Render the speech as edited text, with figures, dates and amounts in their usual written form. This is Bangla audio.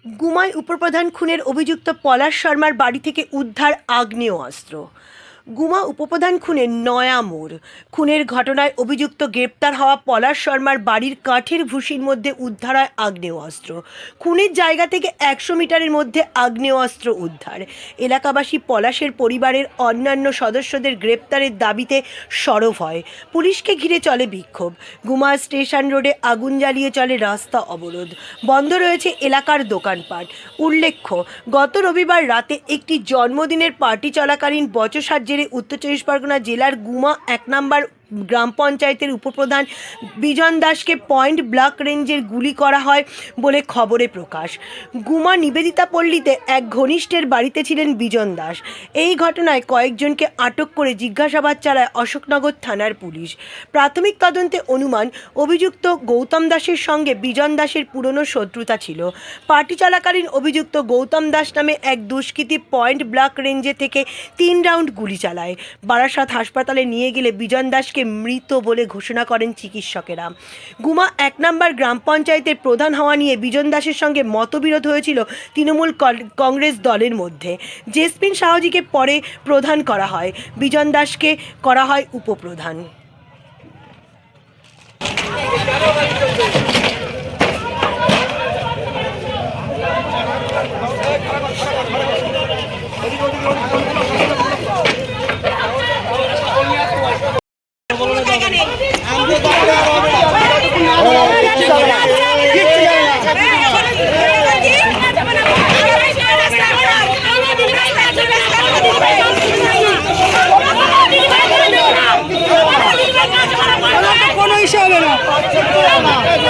গুমায় উপপ্রধান খুনের অভিযুক্ত পলাশ শর্মার বাড়ি থেকে উদ্ধার আগ্নেয়াস্ত্র। গুমা উপপ্রধান খুনের নয়া মোড়। খুনের ঘটনায় অভিযুক্ত গ্রেপ্তার হওয়া পলাশ শর্মার বাড়ির কাঠের ভুসির মধ্যে উদ্ধার হয় আগ্নেয়াস্ত্র। খুনের জায়গা থেকে 100 মিটারের মধ্যে আগ্নেয়াস্ত্র উদ্ধার। এলাকাবাসী পলাশের পরিবারের অন্যান্য সদস্যদের গ্রেপ্তারের দাবিতে সরব হয়। পুলিশকে ঘিরে চলে বিক্ষোভ। গুমা স্টেশন রোডে আগুন জ্বালিয়ে চলে রাস্তা অবরোধ। বন্ধ রয়েছে এলাকার দোকানপাট। উল্লেখ্য, গত রবিবার রাতে একটি জন্মদিনের পার্টি চলাকালীন বচসার জেরে উত্তর 24 পরগনা জেলার গুমা 1 নম্বর গ্রাম পঞ্চায়েতের উপপ্রধান বিজন দাসকে পয়েন্ট ব্ল্যাঙ্ক রেঞ্জের গুলি করা হয় বলে খবরে প্রকাশ। গুমা নিবেদিতা পল্লীতে এক ঘনিষ্ঠের বাড়িতে ছিলেন বিজন দাস। এই ঘটনায় কয়েকজনকে আটক করে জিজ্ঞাসাবাদ চালায় অশোকনগর থানার পুলিশ। প্রাথমিক তদন্তে অনুমান, অভিযুক্ত গৌতম দাসের সঙ্গে বিজন দাসের পুরনো শত্রুতা ছিল। পার্টি চলাকালীন অভিযুক্ত গৌতম দাস নামে এক দুষ্কৃতী পয়েন্ট ব্ল্যাঙ্ক রেঞ্জে থেকে 3 রাউন্ড গুলি চালায়। বারাসাত হাসপাতালে নিয়ে গেলে বিজন দাস মৃত বলে ঘোষণা করেন চিকিৎসকেরা। গুমা 1 নম্বর গ্রাম পঞ্চায়েতের প্রধান হওয়া নিয়ে বিজন দাসের সঙ্গে মতবিরোধ হয়েছিল তৃণমূল কংগ্রেস দলের মধ্যে। জেসমিন সাহজিকে পরে প্রধান করা হয়, বিজন দাসকে করা হয় উপপ্রধান। কোনো ইস্যু হবে না। না